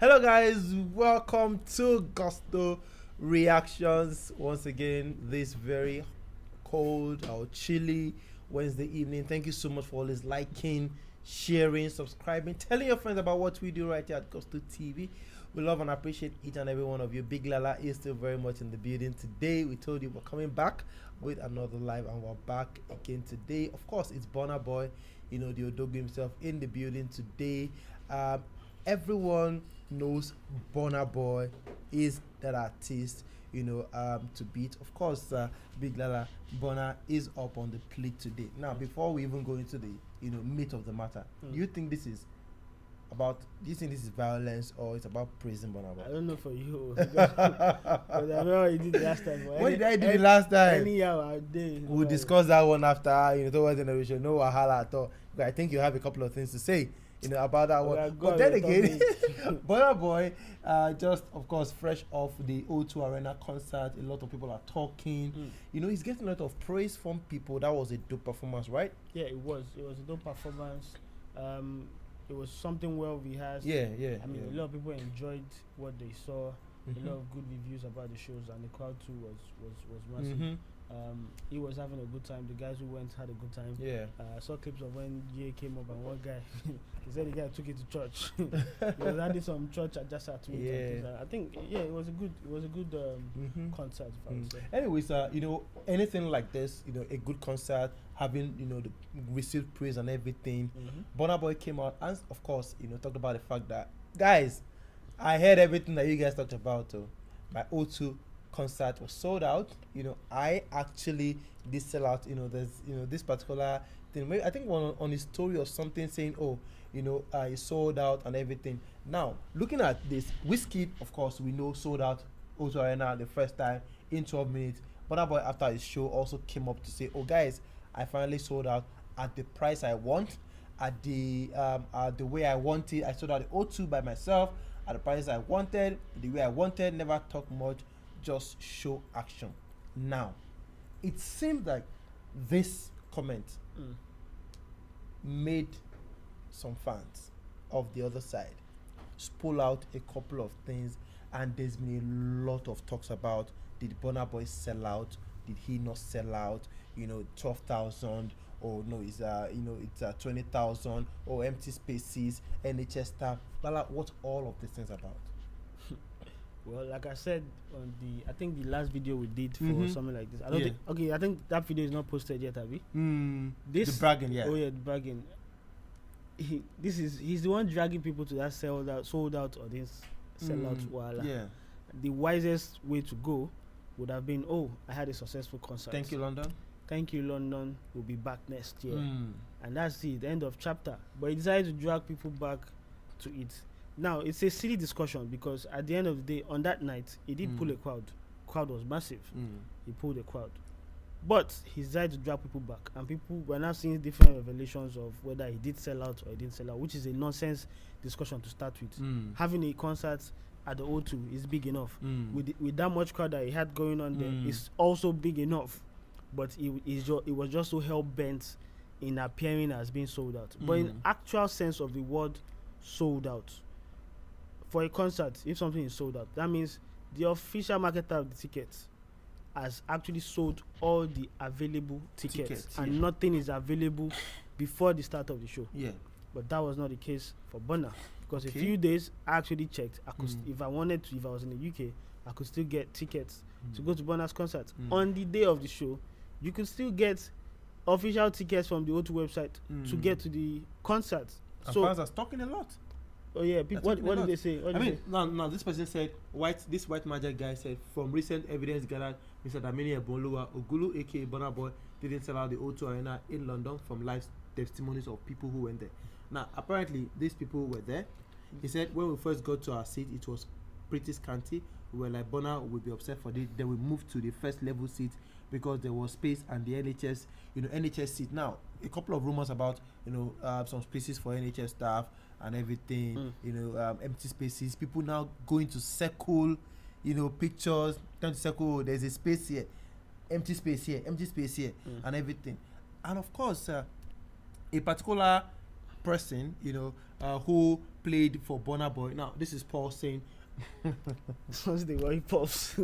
Hello, guys. Welcome to Gusto Reactions. Once again, this very cold or chilly Wednesday evening. Thank you so much for always liking, sharing, subscribing, telling your friends about what we do right here at Gusto TV. We love and appreciate each and every one of you. Big Lala is still very much in the building today. We told you we're coming back with another live, and we're back again today. Of course, it's Burna Boy, the Odogu himself, in the building today. Everyone knows Burna Boy is that artist, to beat. Of course, Big Lala, Burna is up on the plate today. Now, before we even go into the, meat of the matter, do you think this is violence or it's about praising Burna Boy? I don't know for you. Because I know what you did last time. What did I do last time? Anyhow, I did. We'll discuss that one after, towards the end of the show. No wahala at all. But I think you have a couple of things to say, about that one. But then again, Burna Boy, just, of course, fresh off the O2 Arena concert, a lot of people are talking. He's getting a lot of praise from people. That was a dope performance, right? Yeah, it was. It was a dope performance. It was something well rehearsed. Yeah. I mean, a lot of people enjoyed what they saw. A lot of good reviews about the shows, and the crowd too was massive. He was having a good time. The guys who went had a good time. Yeah. I saw clips of when Jay came up, and one guy, he said the guy took it to church. He was adding some church adjustment to it. I think, it was a good concert. If I would say. Anyways, anything like this, a good concert, having the received praise and everything. Burna Boy came out and, of course, talked about the fact that, guys, I heard everything that you guys talked about. My O2 concert was sold out. I actually did sell out. There's this particular thing. Maybe I think one on his story or something saying, he sold out and everything. Now, looking at this, WIZKID, of course, we know sold out O2 Arena the first time in 12 minutes. Burna Boy, after his show, also came up to say, "Oh, guys, I finally sold out at the price I want, at the way I want it. I sold out the O2 by myself at the price I wanted, the way I wanted. Never talk much, just show action." Now, it seems like this comment made some fans of the other side spool out a couple of things, and there's been a lot of talks about, did Burna Boy sell out? Did he not sell out? 12,000, or no, it's 20,000, or empty spaces, NHS staff. Lala, what's all of these things about? Well, like I said I think the last video we did for something like this. I think that video is not posted yet, Abby. The bragging, yeah. Oh yeah, the bragging. He's the one dragging people to that sold out or this sellout wala. Yeah. The wisest way to go would have been, I had a successful concert. Thank you, London. Thank you, London. We'll be back next year. And that's the end of chapter. But he decided to drag people back to it. Now, it's a silly discussion because at the end of the day, on that night, he did pull a crowd. Crowd was massive. He pulled a crowd. But he decided to drag people back. And people were now seeing different revelations of whether he did sell out or he didn't sell out, which is a nonsense discussion to start with. Having a concert at the O2 is big enough. With that much crowd that he had going on there, it's also big enough. But it was just so hell-bent in appearing as being sold out. But in actual sense of the word sold out, for a concert, if something is sold out, that means the official marketer of the tickets has actually sold all the available tickets and nothing is available before the start of the show. Yeah. But that was not the case for Burna, because a few days I actually checked. I could, if I wanted to, if I was in the UK, I could still get tickets to go to Burna's concert. On the day of the show, you could still get official tickets from the O2 website to get to the concert. And so fans are talking a lot. Oh yeah, people. What did they say? Now this person said, this white magic guy said, from recent evidence gathered, Mr. Damini Ebonluwa Ogulu, aka Burna Boy, didn't sell out the O2 Arena in London from live testimonies of people who went there. Now, apparently, these people were there. He said, when we first got to our seat, it was pretty scanty. We were like, Burna will be upset for this. Then we moved to the first level seat because there was space and the NHS seat. Now, a couple of rumors about, some spaces for NHS staff and everything, empty spaces. People now going to circle, pictures, trying to circle, there's a space here, empty space here, and everything. And of course, a particular person, who played for Burna Boy. Now, this is Paul saying. What's the word pops?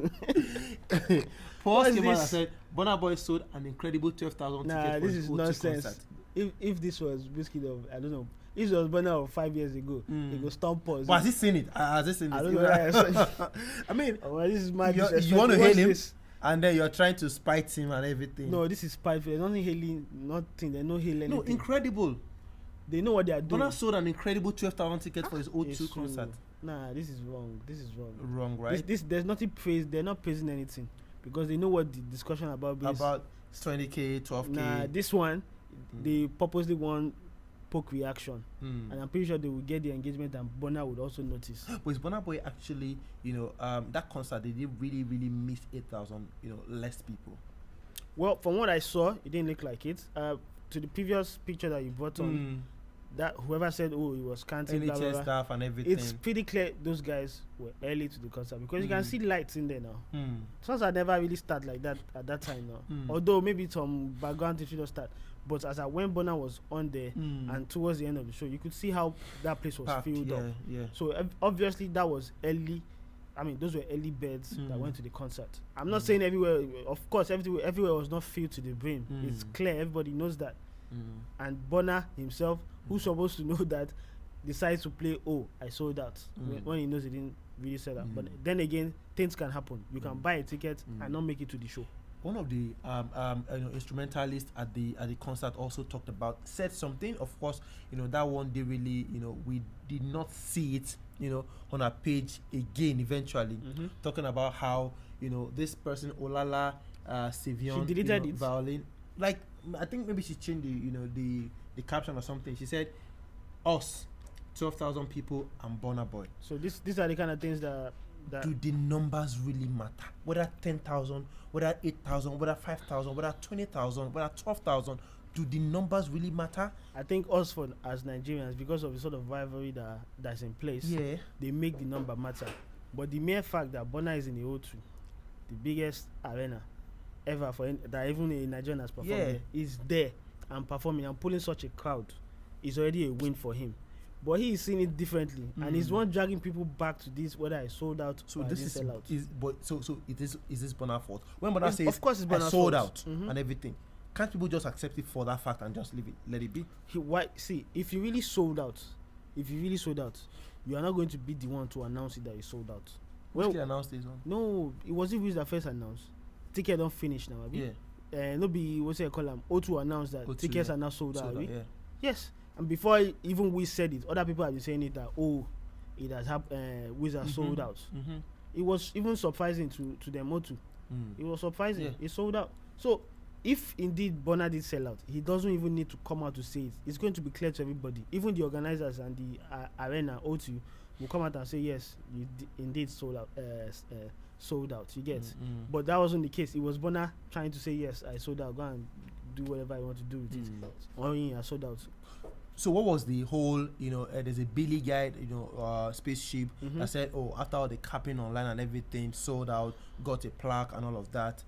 Paul came out and said Burna Boy sold an incredible 12,000 tickets for this his is O2 nonsense. concert. If this was WIZKID of, I don't know, if it was Burna of 5 years ago, he go stomp us. But has he seen it? Has he seen it? I don't know. I mean, This is my you want to hail him, and then you're trying to spite him and everything. No, this is spiteful. There's nothing hailing, nothing. They no hail anything. No, incredible. They know what they are doing. Burna sold an incredible 12,000 tickets for his O2 concert. Nah, this is wrong. This is wrong. Wrong, right? This there's nothing praised. They're not praising anything because they know what the discussion about is. About 20k, 12k. Nah, this one, they purposely want poke reaction, and I'm pretty sure they will get the engagement, and Burna would also notice. But is Burna Boy actually, that concert, they did really, really miss 8,000, less people? Well, from what I saw, it didn't look like it. To the previous picture that you brought on, that whoever said, it was counting, blah, blah, blah, stuff and everything. it's pretty clear those guys were early to the concert because you can see lights in there now. Songs never really start like that at that time now. Although maybe some background if you don't start. But when Burna was on there and towards the end of the show, you could see how that place was filled up. Yeah. So obviously that was early. I mean, those were early birds that went to the concert. I'm not saying everywhere. Of course, everywhere was not filled to the brim. It's clear. Everybody knows that. And Burna himself, who's supposed to know that, decides to play, I sold out, when he knows he didn't really sell out. But then again, things can happen. You can buy a ticket and not make it to the show. One of the instrumentalists at the concert also said something. Of course, that one they really, we did not see it, on our page again eventually, talking about how, this person Olala Sevion, she deleted it. Violin, like, I think maybe she changed the caption or something. She said, us, 12,000 people and Burna Boy. So these are the kind of things that do the numbers really matter? Whether 10,000, whether 8,000, whether 5,000, whether 20,000, whether 12,000, do the numbers really matter? I think us as Nigerians, because of the sort of rivalry that's in place, they make the number matter. But the mere fact that Burna is in the O2, the biggest arena ever that even a Nigerian has performed there, is there and performing and pulling such a crowd, is already a win for him. But he is seeing it differently, and he's one dragging people back to this, whether I sold out or I didn't sell out. Is this Burna's fault? When Burna says, of course, it's Burna's I sold fault. out and everything, can't people just accept it for that fact and just let it be? If you really sold out, you are not going to be the one to announce it that you sold out. WIZKID announced this one. No, it wasn't Wiz that first announced. Ticket don't finish now, abi? Yeah. No be what's it called? O2 announced that O2, tickets are now sold out. Yes. And before even we said it, other people have been saying it that it has happened. Wiz has sold out. It was even surprising to them O2. It was surprising. Yeah. It sold out. So if indeed Burna did sell out, he doesn't even need to come out to say it. It's going to be clear to everybody. Even the organizers and the arena O2 will come out and say yes, you indeed sold out. Sold out. You get. But that wasn't the case. It was Burna trying to say yes, I sold out. Go and do whatever I want to do with it. I sold out. So what was the whole, there's a Billy guide, spaceship that said, after all the capping online and everything, sold out, got a plaque and all of that,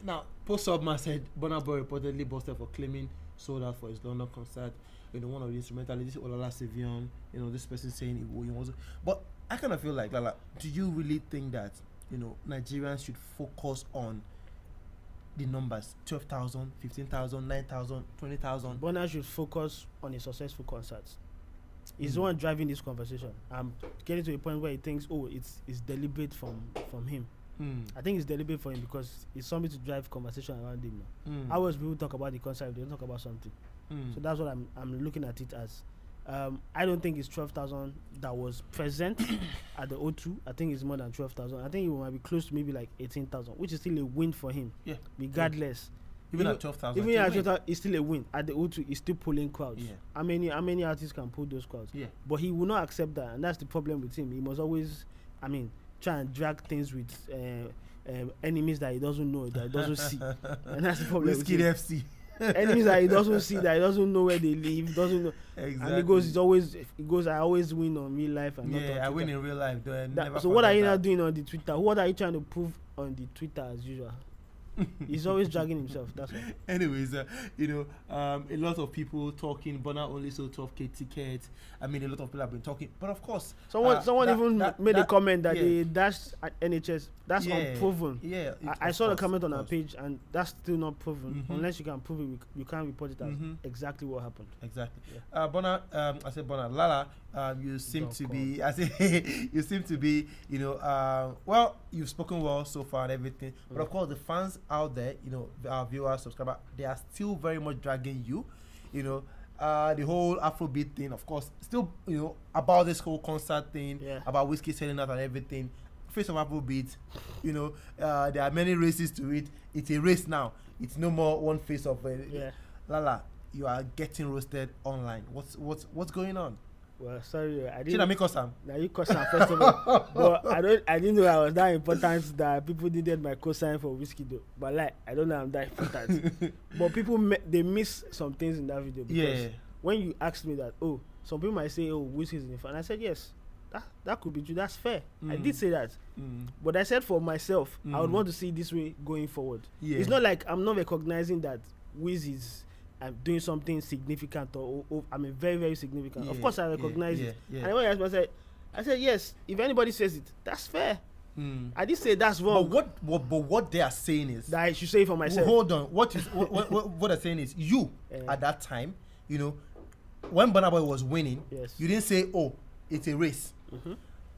now, Post Subman said Burna Boy reportedly busted for claiming sold out for his London concert. One of the instrumentalists, Olala Sevion, this person saying it wasn't. But I kind of feel like, Lala, do you really think that, Nigerians should focus on the numbers 12,000, 15,000, 9,000, 20,000? Burna should focus on a successful concert. He's the one driving this conversation. I'm getting to a point where he thinks, it's deliberate from him. I think it's deliberate for him because it's something to drive conversation around him now. How else people talk about the concert if they don't talk about something? So that's what I'm looking at it as. I don't think it's 12,000 that was present at the O2. I think it's more than 12,000. I think it might be close to maybe like 18,000, which is still a win for him. Yeah. Regardless. Even at 12,000. Even at 12,000, it's still a win. At the O2, it's still pulling crowds. Yeah. How many artists can pull those crowds? Yeah. But he will not accept that, and that's the problem with him. He must always, try and drag things with enemies that he doesn't know, that he doesn't see. And that's the problem. WIZKID FC. Enemies that he doesn't see, that he doesn't know where they live, doesn't know. Exactly. And he goes, I always win on real life and not on Twitter. I win in real life. So what are you now doing on the Twitter? What are you trying to prove on the Twitter as usual? He's always dragging himself. That's all. Anyways, a lot of people talking. Burna only sold 12K tickets. I mean, a lot of people have been talking, but of course, someone made a comment that they dashed at NHS. That's unproven. Yeah, I saw the comment on our page, and that's still not proven. Unless you can prove it, you can't report it as exactly what happened. Exactly. Yeah. Burna, I said Burna, Lala, you seem to be. I say you seem to be. Well, you've spoken well so far and everything, but of course, the fans out there, our viewers, subscribers, they are still very much dragging you. The whole Afrobeat thing, of course, still, about this whole concert thing, about WIZKID selling out and everything. Face of Afrobeat, there are many races to it. It's a race now. It's no more one face of Lala, you are getting roasted online. What's going on? Well, sorry, I didn't. Should I make us some? Now you cosign first of all, but I didn't know I was that important that people needed my cosign for WIZKID though. But like, I don't know I'm that important. But people they miss some things in that video because when you asked me that, some people might say, WIZKID is in front. I said yes, that could be true. That's fair. I did say that, but I said for myself, I would want to see it this way going forward. It's not like I'm not recognizing that Wiz is. I'm doing something significant or I mean very, very significant. Of course I recognize it. And when I said yes, if anybody says it, that's fair. I did say that's wrong. But what they are saying is that I should say it for myself. Hold on. What they're saying is you at that time, when Burna Boy was winning, you didn't say, it's a race.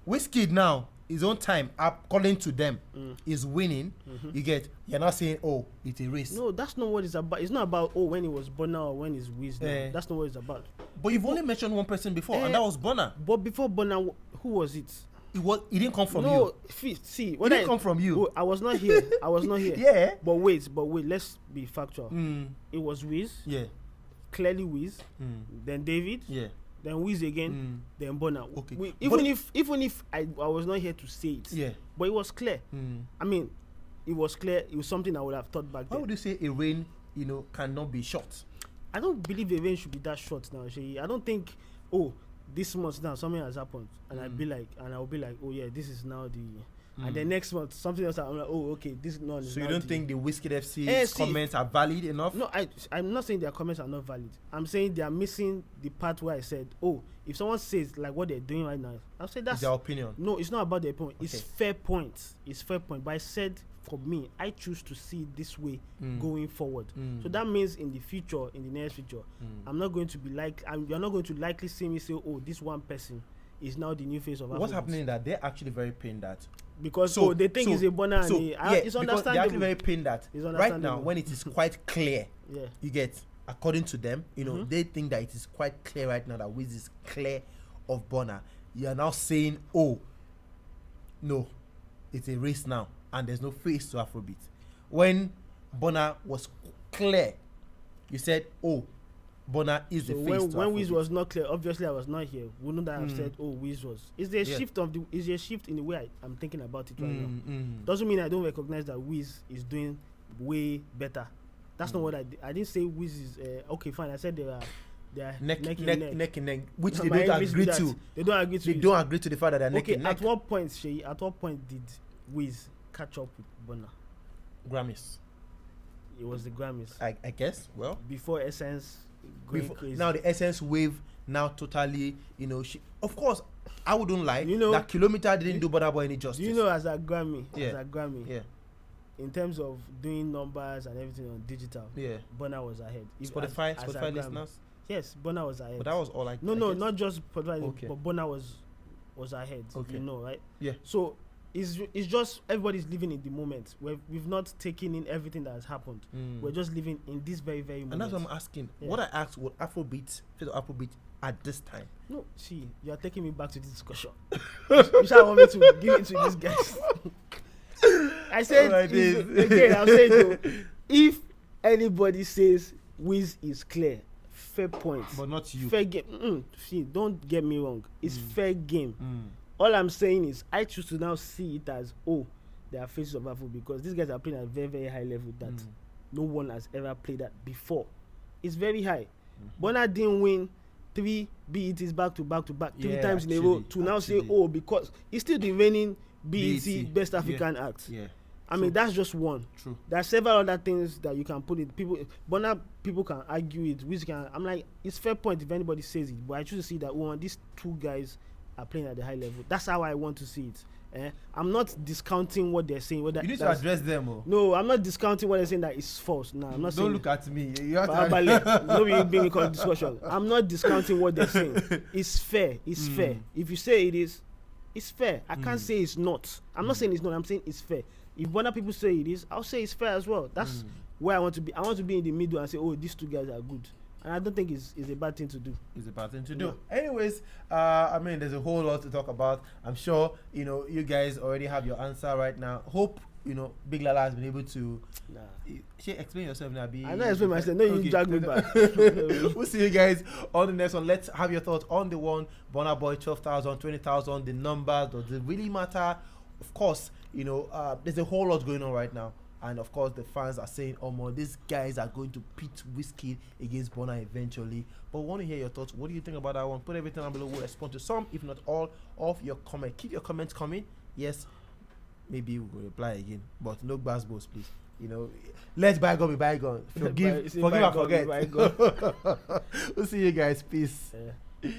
WIZKID now, his own time, according to them, is winning. You're not saying, it's a race. No, that's not what it's about. It's not about when it was Burna or when it's Wiz. That's not what it's about. But you've only mentioned one person before, and that was Burna. But before Burna, who was it? It didn't come from you. No, see, it didn't come from you. I was not here. I was not here. Yeah. But wait, let's be factual. It was Wiz. Yeah. Clearly Wiz. Then David. Yeah. Then Wiz again, then Burna. Okay. Even if I was not here to say it, but it was clear. I mean, it was clear. It was something I would have thought back then. Why would you say a rain, cannot be short? I don't believe a rain should be that short now, Shay. I don't think, this month now something has happened, and I'll be like, this is now the. And then next month something else. I'm like, okay, this no. So you don't think the WIZKID FC comments are valid enough? No, I'm not saying their comments are not valid. I'm saying they are missing the part where I said, if someone says like what they're doing right now, I'll say that's their opinion. No, it's not about their opinion. It's fair point. It's fair point. But I said for me, I choose to see it this way going forward. So that means in the future, in the next future, I'm not going to be you're not going to likely see me say, this one person is now the new face of Afrobeats. What's happening is that they're actually very pained that. Because they think it's a Burna it's understandable. They're actually very pained that right now when it is quite clear, you get, according to them, they think that it is quite clear right now that Wiz is clear of Burna. You are now saying, no, it's a race now and there's no face to Afrobeat. When Burna was clear, you said, Burna is the face to Afrobeat. When Wiz was not clear, obviously I was not here. Wouldn't I have said, Wiz was? Is there a shift in the way I'm thinking about it right now? Doesn't mean I don't recognize that Wiz is doing way better. That's not what I did. I didn't say Wiz is okay. Fine. I said they are neck and neck, which they don't agree to. They don't agree to. They don't agree to the fact that they're neck and neck. At what point, Shay? At what point did Wiz catch up with Burna? Grammys. It was the Grammys. I guess. Well, before Essence. Crazy. Now the Essence wave now totally, of course, I wouldn't lie. That Kilometer didn't do Burna Boy any justice. As a Grammy, in terms of doing numbers and everything on digital, Burna was ahead. Spotify listeners. Yes, Burna was ahead. But that was all I. No, not just Spotify, but Burna was ahead. Okay. Right? Yeah. So it's just everybody's living in the moment. We've not taken in everything that has happened. We're just living in this very, very moment. And that's what I'm asking. What I asked, would Afrobeat at this time? No, see, you're taking me back to this discussion. You shall want me to give it to these guys. I said I'll say it though. If anybody says Wiz is clear, fair point. But not you. Fair game. See, don't get me wrong. It's fair game. All I'm saying is I choose to now see it as they are faces of Afro because these guys are playing at a very, very high level that no one has ever played at before. It's very high. Burna didn't win 3 BETs back to back 3 times in a row to now say because he's still the reigning BET Best African Act. I mean, that's just one. True. There are several other things that you can put it. People can argue it. WIZKID I'm like, it's fair point if anybody says it, but I choose to see that these two guys are playing at the high level. That's how I want to see it. I'm not discounting what they're saying. You need to address them. No, I'm not discounting what they're saying that it's false. No, I'm not saying. Don't look at me. You have to. No, being a discussion. I'm not discounting what they're saying. It's fair. It's fair. If you say it is, it's fair. I can't say it's not. I'm not saying it's not. I'm saying it's fair. If other people say it is, I'll say it's fair as well. That's where I want to be. I want to be in the middle and say, oh, these two guys are good. And I don't think it's a bad thing to do. It's a bad thing to do. Anyways, I mean, there's a whole lot to talk about. I'm sure, you guys already have your answer right now. Hope, Big Lala has been able to... explain yourself now. I know explain myself. No, you drag me back. We'll see you guys on the next one. Let's have your thoughts on the one. Burna Boy, 12,000, 20,000. The numbers, does it really matter? Of course, there's a whole lot going on right now. And of course, the fans are saying, these guys are going to pit WIZKID against Burna eventually. But we want to hear your thoughts. What do you think about that one? Put everything down below. We'll respond to some, if not all, of your comments. Keep your comments coming. Yes, maybe we'll reply again. But no basketballs, please. Let bygone be bygone. Forgive and forget. We'll see you guys. Peace. Yeah.